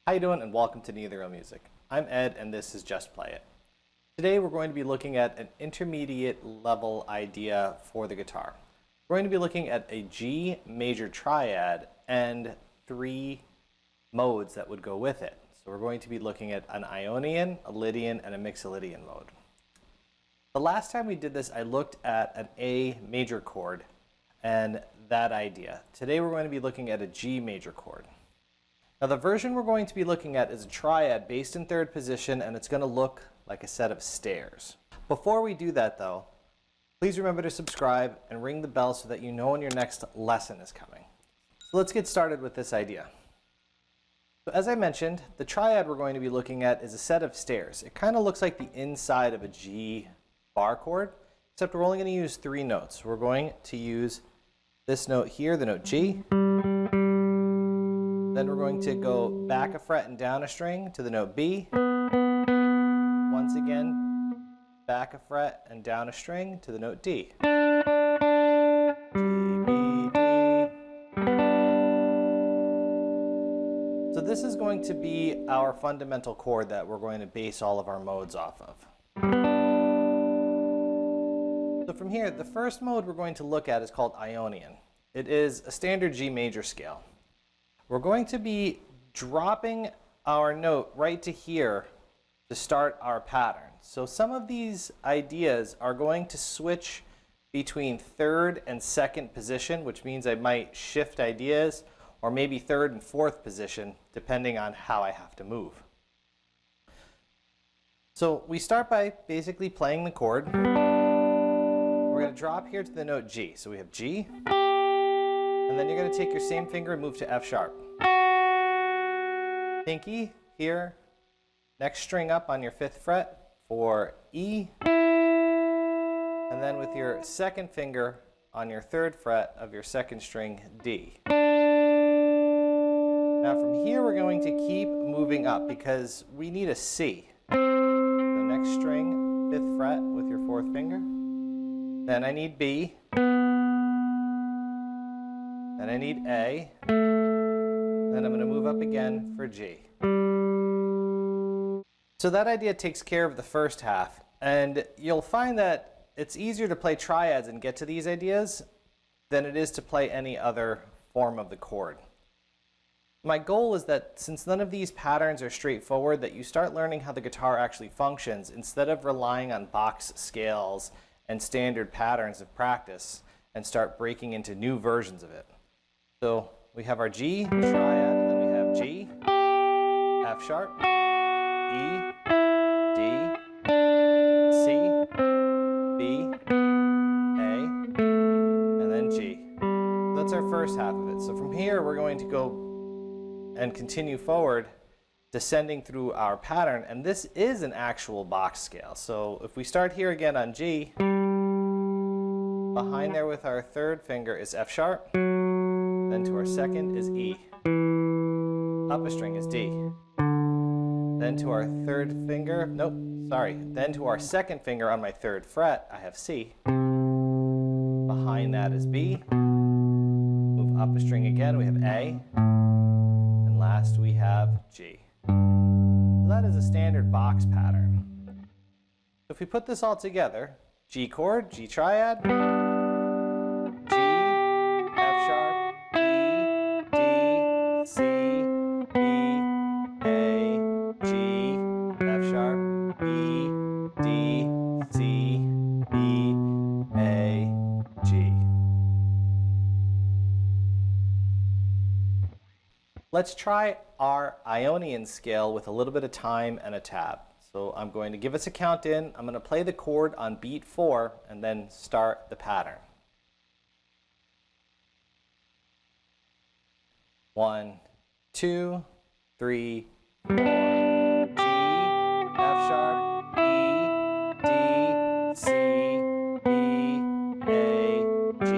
How you doing, and welcome to Neither Real Music. I'm Ed and this is Just Play It. Today we're going to be looking at an intermediate level idea for the guitar. We're going to be looking at a G major triad and 3 modes that would go with it. So we're going to be looking at an Ionian, a Lydian, and a Mixolydian mode. The last time we did this, I looked at an A major chord and that idea. Today we're going to be looking at a G major chord. Now the version we're going to be looking at is a triad based in 3rd position, and it's going to look like a set of stairs. Before we do that though, please remember to subscribe and ring the bell so that you know when your next lesson is coming. So let's get started with this idea. So as I mentioned, the triad we're going to be looking at is a set of stairs. It kind of looks like the inside of a G bar chord, except we're only going to use 3 notes. We're going to use this note here, the note G. Then we're going to go back a fret and down a string to the note B. Once again, back a fret and down a string to the note D. D, B, D. So this is going to be our fundamental chord that we're going to base all of our modes off of. So from here, the first mode we're going to look at is called Ionian. It is a standard G major scale. We're going to be dropping our note right to here to start our pattern. So some of these ideas are going to switch between 3rd and 2nd position, which means I might shift ideas, or maybe 3rd and 4th position, depending on how I have to move. So we start by basically playing the chord. We're going to drop here to the note G. So we have G. And then you're going to take your same finger and move to F sharp. Pinky here, next string up on your 5th fret for E. And then with your 2nd finger on your 3rd fret of your 2nd string, D. Now from here we're going to keep moving up because we need a C. So next string, 5th fret with your 4th finger. Then I need B. Then I need A, then I'm going to move up again for G. So that idea takes care of the first half, and you'll find that it's easier to play triads and get to these ideas than it is to play any other form of the chord. My goal is that since none of these patterns are straightforward, that you start learning how the guitar actually functions instead of relying on box scales and standard patterns of practice and start breaking into new versions of it. So we have our G triad, and then we have G, F sharp, E, D, C, B, A, and then G. That's our first half of it. So from here we're going to go and continue forward, descending through our pattern, and this is an actual box scale. So if we start here again on G, behind there with our 3rd finger is F sharp. Then to our 2nd is E. Up a string is D. Then to our 3rd finger, then to our 2nd finger on my 3rd fret, I have C. Behind that is B. Move up a string again, we have A. And last we have G. So that is a standard box pattern. If we put this all together, G chord, G triad, C, B, A, G, F sharp, E, D, C, B, A, G. Let's try our Ionian scale with a little bit of time and a tab. So I'm going to give us a count in. I'm going to play the chord on beat 4 and then start the pattern. 1, 2, 3, 4. G, F sharp, E, D, C, B, A, G,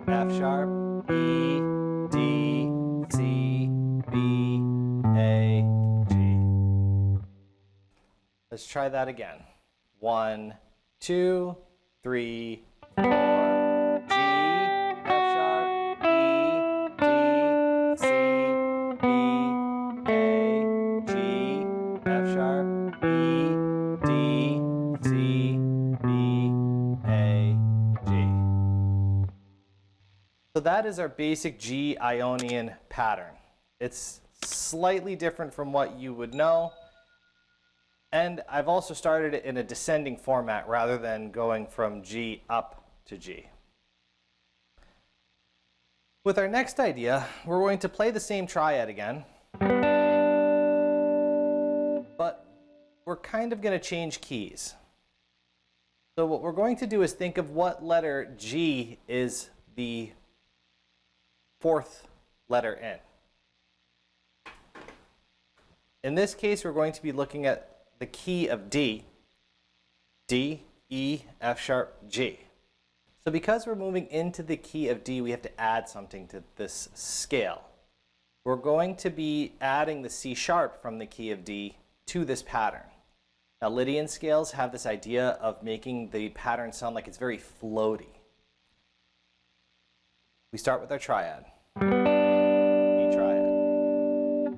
F sharp, E, D, C, B, A, G. Let's try that again. 1, 2, 3, 4. G, F sharp, E, D, C, B, A, that is our basic G Ionian pattern. It's slightly different from what you would know. And I've also started it in a descending format rather than going from G up to G. With our next idea, we're going to play the same triad again, but we're kind of going to change keys. So what we're going to do is think of what letter G is the fourth letter in. In this case, we're going to be looking at the key of D, D, E, F sharp, G. So because we're moving into the key of D, we have to add something to this scale. We're going to be adding the C sharp from the key of D to this pattern. Now, Lydian scales have this idea of making the pattern sound like it's very floaty. We start with our triad, E triad.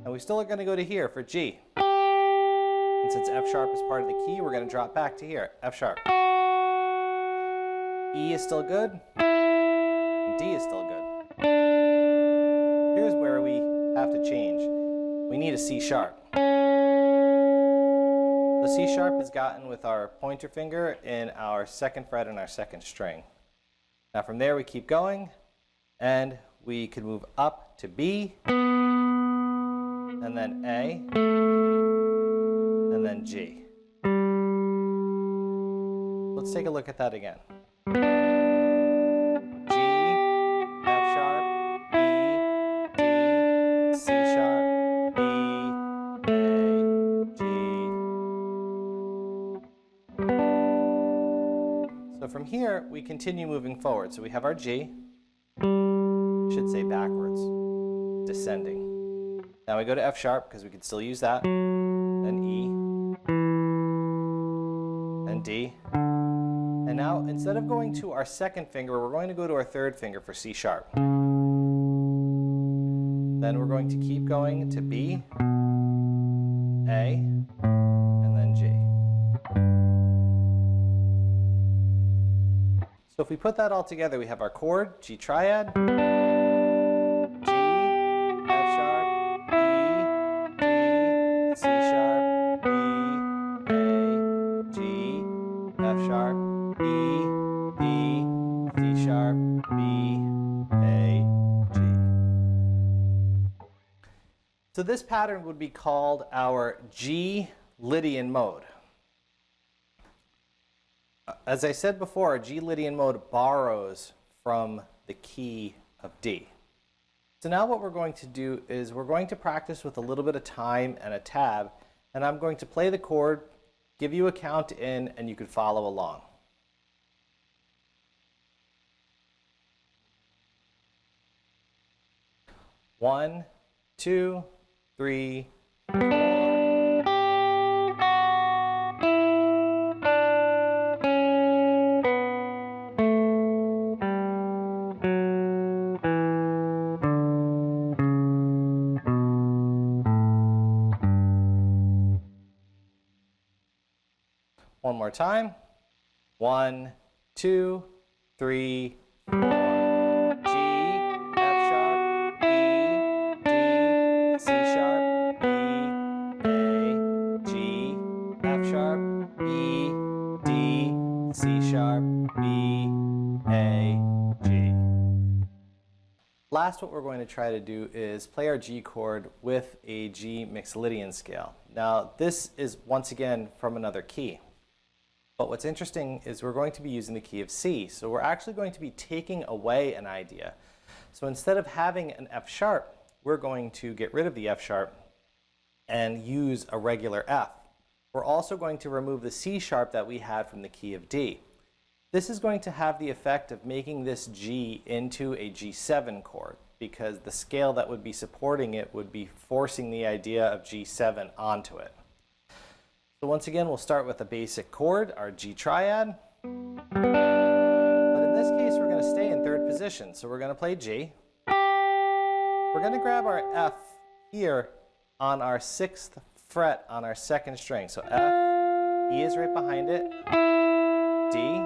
And we still are going to go to here for G. And since F sharp is part of the key, we're going to drop back to here, F sharp. E is still good, and D is still good. Here's where we have to change. We need a C sharp. The C sharp is gotten with our pointer finger in our second fret and our second string. Now from there we keep going, and we can move up to B, and then A, and then G. Let's take a look at that again. G, F sharp, E, D, C sharp, B, A, G. So from here, we continue moving forward. So we have our G, should say backwards, descending. Now we go to F sharp because we could still use that, then E, then D. And now instead of going to our second finger, we're going to go to our third finger for C sharp. Then we're going to keep going to B, A, and then G. So if we put that all together, we have our chord, G triad, G, F sharp, E, D, C sharp, B, A, G, F sharp, E, D, C sharp, B, A, G. So this pattern would be called our G Lydian mode. As I said before, our G Lydian mode borrows from the key of D. So now what we're going to do is we're going to practice with a little bit of time and a tab, and I'm going to play the chord, give you a count in, and you can follow along. One, two, three, four. One more time. One, two, three, four. G, F sharp, E, D, C sharp, E, A, G, F sharp, E, D, C sharp, B, A, G. Last, what we're going to try to do is play our G chord with a G Mixolydian scale. Now, this is once again from another key. But what's interesting is we're going to be using the key of C. So we're actually going to be taking away an idea. So instead of having an F sharp, we're going to get rid of the F sharp and use a regular F. We're also going to remove the C sharp that we had from the key of D. This is going to have the effect of making this G into a G7 chord, because the scale that would be supporting it would be forcing the idea of G7 onto it. So once again, we'll start with a basic chord, our G triad. But in this case, we're going to stay in third position. So we're going to play G. We're going to grab our F here on our 6th fret on our 2nd string. So F, E is right behind it, D.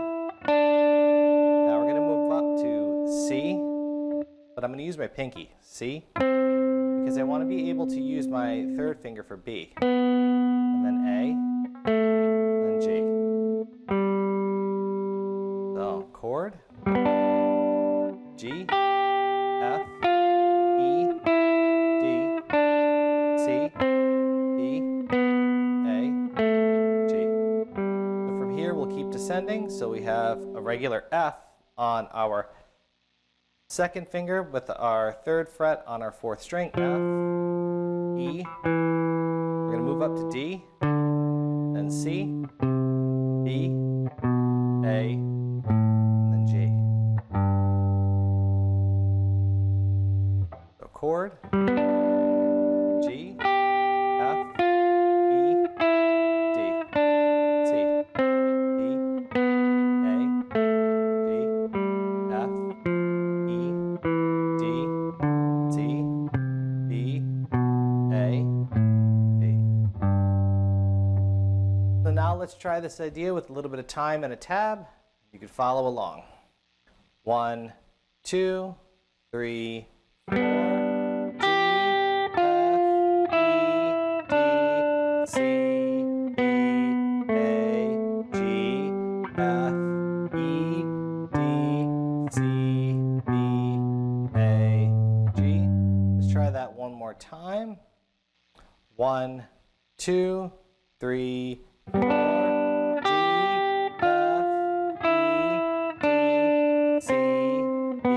Now we're going to move up to C, but I'm going to use my pinky, C, because I want to be able to use my third finger for B, and then A, and then G. So chord, G, F, E, D, C, E, A, G. So from here we'll keep descending. So we have a regular F on our second finger with our third fret on our fourth string, F, E. We're going to move up to D, then C, B, A, and then G. So chord, G, F, E, D, C, E, A, G, F, E, D, C, B, A, G. So now let's try this idea with a little bit of time and a tab. You can follow along. 1, 2, 3, 4. G, F, E, D, C, E, A, G, F, E, D, C, B, A, G. Let's try that one more time. 1, 2, 3, 4. G, F, E, D, C, E,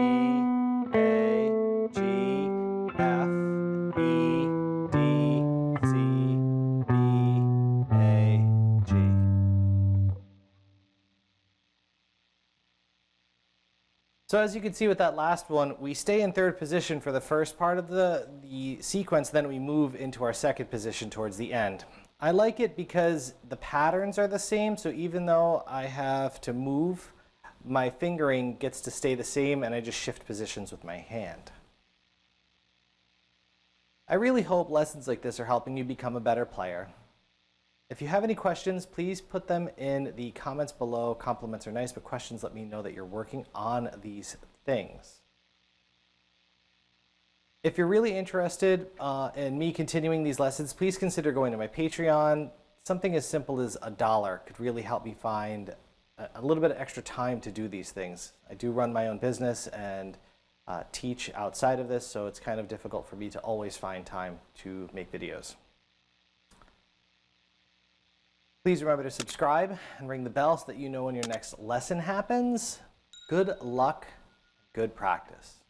A, G, F, E, D, C, B, A, G. So as you can see with that last one, we stay in third position for the first part of the sequence, then we move into our second position towards the end. I like it because the patterns are the same, so even though I have to move, my fingering gets to stay the same and I just shift positions with my hand. I really hope lessons like this are helping you become a better player. If you have any questions, please put them in the comments below. Compliments are nice, but questions let me know that you're working on these things. If you're really interested in me continuing these lessons, please consider going to my Patreon. Something as simple as $1 could really help me find a little bit of extra time to do these things. I do run my own business and teach outside of this, so it's kind of difficult for me to always find time to make videos. Please remember to subscribe and ring the bell so that you know when your next lesson happens. Good luck, good practice.